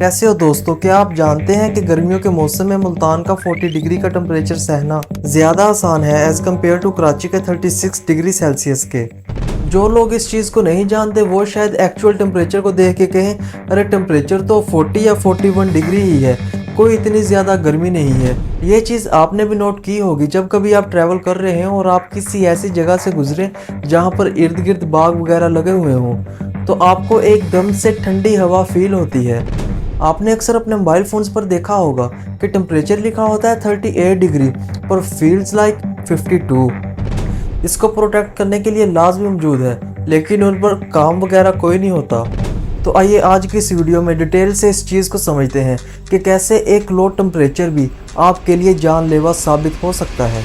कैसे हो दोस्तों? क्या आप जानते हैं कि गर्मियों के मौसम में मुल्तान का 40 डिग्री का टेम्परेचर सहना ज़्यादा आसान है एज़ कम्पेयर टू कराची के 36 डिग्री सेल्सियस के। जो लोग इस चीज़ को नहीं जानते वो शायद एक्चुअल टेम्परेचर को देख के कहें अरे टेम्परेचर तो 40 या 41 डिग्री ही है, कोई इतनी ज़्यादा गर्मी नहीं है। ये चीज़ आपने भी नोट की होगी जब कभी आप ट्रैवल कर रहे हैं और आप किसी ऐसी जगह से गुजरे जहाँ पर इर्द गिर्द बाग वगैरह लगे हुए हों, तो आपको एकदम से ठंडी हवा फील होती है। आपने अक्सर अपने मोबाइल फ़ोन्स पर देखा होगा कि टेम्परेचर लिखा होता है 38 डिग्री पर फील्स लाइक 52। इसको प्रोटेक्ट करने के लिए लाज भी मौजूद है लेकिन उन पर काम वगैरह कोई नहीं होता। तो आइए आज की इस वीडियो में डिटेल से इस चीज़ को समझते हैं कि कैसे एक लो टेम्परेचर भी आपके लिए जानलेवा साबित हो सकता है।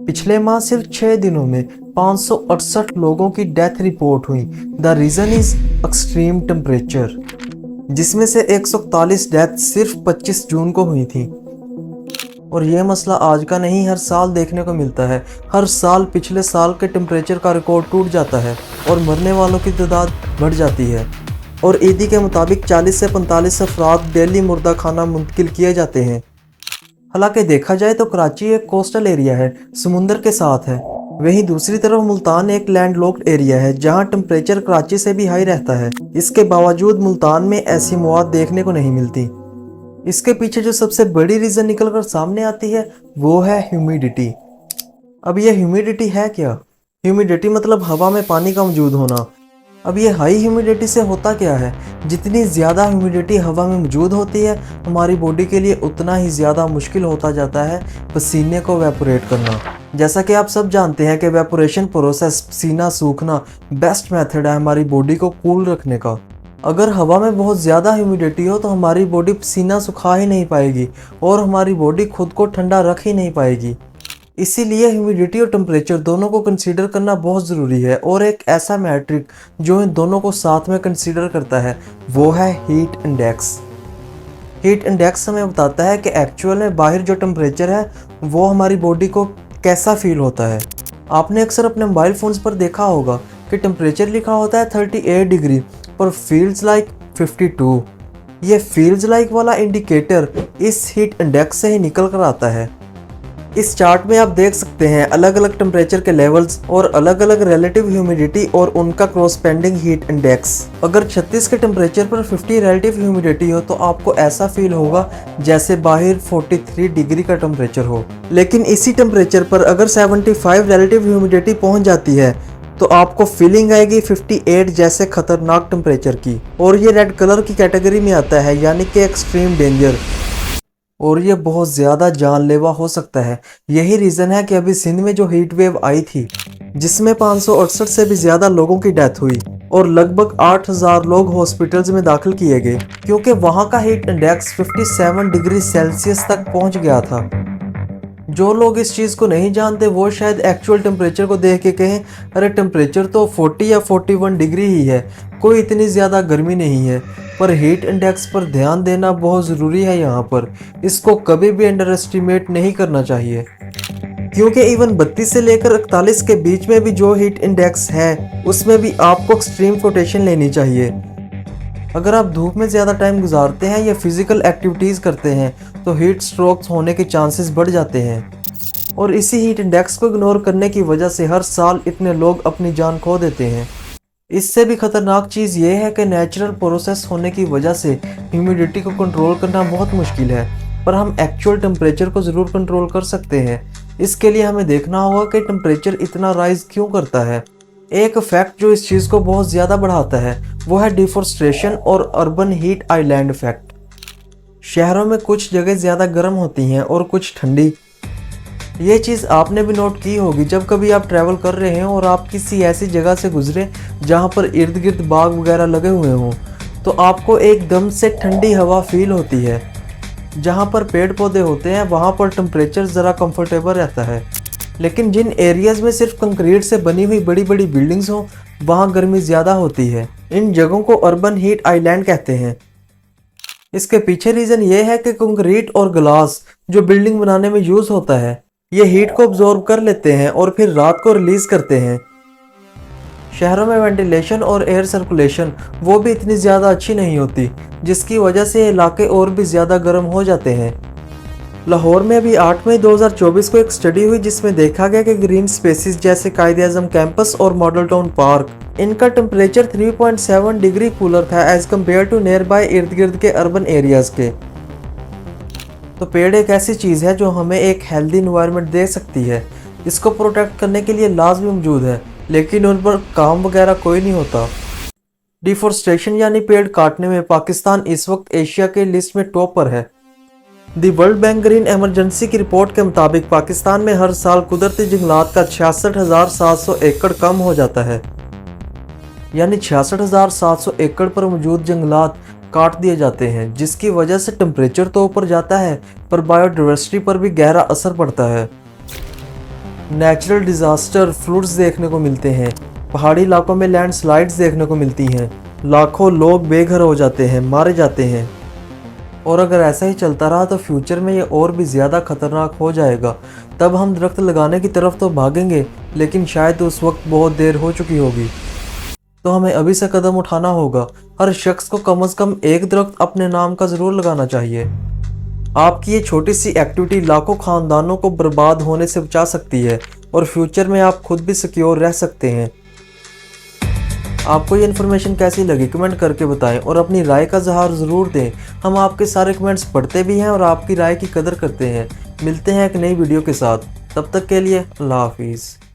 पिछले माह सिर्फ 6 दिनों में 568 लोगों की डेथ रिपोर्ट हुई। The reason is extreme temperature, जिसमें से 141 डेथ सिर्फ 25 जून को हुई थी। और यह मसला आज का नहीं, हर साल देखने को मिलता है। हर साल पिछले साल के टेम्परेचर का रिकॉर्ड टूट जाता है और मरने वालों की तादाद बढ़ जाती है। और ईदी के मुताबिक 40 से 45 अफराद डेली मुर्दा खाना मुंतकिल किए जाते हैं। हालांकि देखा जाए तो कराची एक कोस्टल एरिया है, समुंदर के साथ है। वहीं दूसरी तरफ मुल्तान एक लैंडलॉक्ड एरिया है जहां टेम्परेचर कराची से भी हाई रहता है। इसके बावजूद मुल्तान में ऐसी मौत देखने को नहीं मिलती। इसके पीछे जो सबसे बड़ी रीज़न निकल कर सामने आती है वो है ह्यूमिडिटी। अब ये ह्यूमिडिटी है क्या? ह्यूमिडिटी मतलब हवा में पानी का मौजूद होना। अब ये हाई ह्यूमिडिटी से होता क्या है? जितनी ज़्यादा ह्यूमिडिटी हवा में मौजूद होती है हमारी बॉडी के लिए उतना ही ज़्यादा मुश्किल होता जाता है पसीने को वेपोरेट करना। जैसा कि आप सब जानते हैं कि वेपोरेशन प्रोसेस, पसीना सूखना बेस्ट मेथड है हमारी बॉडी को कूल रखने का। अगर हवा में बहुत ज़्यादा ह्यूमिडिटी हो तो हमारी बॉडी पसीना सुखा ही नहीं पाएगी और हमारी बॉडी खुद को ठंडा रख ही नहीं पाएगी। इसीलिए ह्यूमिडिटी और टेम्परेचर दोनों को कंसीडर करना बहुत ज़रूरी है। और एक ऐसा मैट्रिक जो इन दोनों को साथ में कंसीडर करता है वो है हीट इंडेक्स। हीट इंडेक्स हमें बताता है कि एक्चुअल में बाहर जो टेम्परेचर है वो हमारी बॉडी को कैसा फील होता है। आपने अक्सर अपने मोबाइल फ़ोन्स पर देखा होगा कि टेम्परेचर लिखा होता है 38 डिग्री पर फील्स लाइक 52। ये फील्स लाइक वाला इंडिकेटर इस हीट इंडेक्स से ही निकल कर आता है। इस चार्ट में आप देख सकते हैं अलग अलग टेम्परेचर के लेवल्स और अलग अलग रिलेटिव ह्यूमिडिटी और उनका क्रॉसपेंडिंग हीट इंडेक्स। अगर 36 के टेम्परेचर पर 50 रिलेटिव ह्यूमिडिटी हो तो आपको ऐसा फील होगा जैसे बाहर 43 डिग्री का टेम्परेचर हो। लेकिन इसी टेम्परेचर पर अगर 75 रिलेटिव ह्यूमिडिटी पहुंच जाती है तो आपको फीलिंग आएगी 58 जैसे खतरनाक टेम्परेचर की। और ये रेड कलर की कैटेगरी में आता है, यानी कि एक्सट्रीम डेंजर। और ये बहुत ज़्यादा जानलेवा हो सकता है। यही रीज़न है कि अभी सिंध में जो हीट वेव आई थी जिसमें 568 से भी ज़्यादा लोगों की डेथ हुई और लगभग 8000 लोग हॉस्पिटल्स में दाखिल किए गए क्योंकि वहाँ का हीट इंडेक्स 57 डिग्री सेल्सियस तक पहुँच गया था। जो लोग इस चीज़ को नहीं जानते वो शायद एक्चुअल टेम्परेचर को देख के कहें अरे टेम्परेचर तो 40 या 41 डिग्री ही है, कोई इतनी ज़्यादा गर्मी नहीं है। पर हीट इंडेक्स पर ध्यान देना बहुत ज़रूरी है यहाँ पर। इसको कभी भी अंडर एस्टिमेट नहीं करना चाहिए क्योंकि इवन 32 से लेकर 41 के बीच में भी जो हीट इंडेक्स है उसमें भी आपको एक्सट्रीम कोटेशन लेनी चाहिए। अगर आप धूप में ज़्यादा टाइम गुजारते हैं या फिजिकल एक्टिविटीज़ करते हैं तो हीट स्ट्रोक्स होने के चांसेस बढ़ जाते हैं। और इसी हीट इंडेक्स को इग्नोर करने की वजह से हर साल इतने लोग अपनी जान खो देते हैं। इससे भी खतरनाक चीज़ ये है कि नेचुरल प्रोसेस होने की वजह से ह्यूमिडिटी को कंट्रोल करना बहुत मुश्किल है, पर हम एक्चुअल टेम्परेचर को ज़रूर कंट्रोल कर सकते हैं। इसके लिए हमें देखना होगा कि टेम्परेचर इतना राइज क्यों करता है। एक फैक्ट जो इस चीज़ को बहुत ज़्यादा बढ़ाता है वो है डिफॉरेस्टेशन और अर्बन हीट आइलैंड इफेक्ट। शहरों में कुछ जगह ज़्यादा गर्म होती हैं और कुछ ठंडी। ये चीज़ आपने भी नोट की होगी जब कभी आप ट्रैवल कर रहे हैं और आप किसी ऐसी जगह से गुजरे जहाँ पर इर्द गिर्द बाग वगैरह लगे हुए हों, तो आपको एकदम से ठंडी हवा फील होती है। जहाँ पर पेड़ पौधे होते हैं वहाँ पर टेम्परेचर ज़रा कंफर्टेबल रहता है। लेकिन जिन एरियाज़ में सिर्फ कंक्रीट से बनी हुई बड़ी बड़ी बिल्डिंग्स हों वहाँ गर्मी ज़्यादा होती है। इन जगहों को अर्बन हीट आइलैंड कहते हैं। इसके पीछे रीजन ये है कि कंक्रीट और ग्लास जो बिल्डिंग बनाने में यूज होता है ये हीट को अब्जॉर्ब कर लेते हैं और फिर रात को रिलीज करते हैं। शहरों में वेंटिलेशन और एयर सर्कुलेशन वो भी इतनी ज़्यादा अच्छी नहीं होती, जिसकी वजह से ये इलाके और भी ज़्यादा गर्म हो जाते हैं। लाहौर में अभी 8 मई 2024 को एक स्टडी हुई जिसमें देखा गया कि ग्रीन स्पेसिस जैसे कायद-ए-आज़म कैंपस और मॉडल टाउन पार्क इनका टेम्परेचर 3.7 डिग्री कूलर था as compared to nearby इर्द गिर्द के अर्बन एरियाज के। तो पेड़ एक ऐसी चीज़ है जो हमें एक हेल्दी इन्वायरमेंट दे सकती है। इसको प्रोटेक्ट करने के लिए लॉज भी मौजूद है, लेकिन उन पर काम वगैरह कोई नहीं होता। डिफॉरेस्टेशन यानी पेड़ काटने में पाकिस्तान इस वक्त एशिया के लिस्ट में टॉप पर है। The world bank green emergency की रिपोर्ट के मुताबिक पाकिस्तान में हर साल कुदरती जंगलात का 66,700 एकड़ कम हो जाता है, यानी 66,700 एकड़ पर मौजूद जंगलात काट दिए जाते हैं, जिसकी वजह से टेम्परेचर तो ऊपर जाता है पर बायोडाइवर्सिटी पर भी गहरा असर पड़ता है। नेचुरल डिजास्टर फ्लड्स देखने को मिलते हैं, पहाड़ी इलाकों में लैंडस्लाइड्स देखने को मिलती हैं, लाखों लोग बेघर हो जाते हैं, मारे जाते हैं। और अगर ऐसा ही चलता रहा तो फ्यूचर में ये और भी ज़्यादा खतरनाक हो जाएगा। तब हम दरख्त लगाने की तरफ तो भागेंगे, लेकिन शायद उस वक्त बहुत देर हो चुकी होगी। तो हमें अभी से कदम उठाना होगा। हर शख्स को कम से कम एक दरख्त अपने नाम का ज़रूर लगाना चाहिए। आपकी ये छोटी सी एक्टिविटी लाखों खानदानों को बर्बाद होने से बचा सकती है और फ्यूचर में आप खुद भी सिक्योर रह सकते हैं। आपको ये इन्फॉर्मेशन कैसी लगी कमेंट करके बताएं और अपनी राय का इज़हार ज़रूर दें। हम आपके सारे कमेंट्स पढ़ते भी हैं और आपकी राय की कदर करते हैं। मिलते हैं एक नई वीडियो के साथ, तब तक के लिए अल्लाह हाफिज़।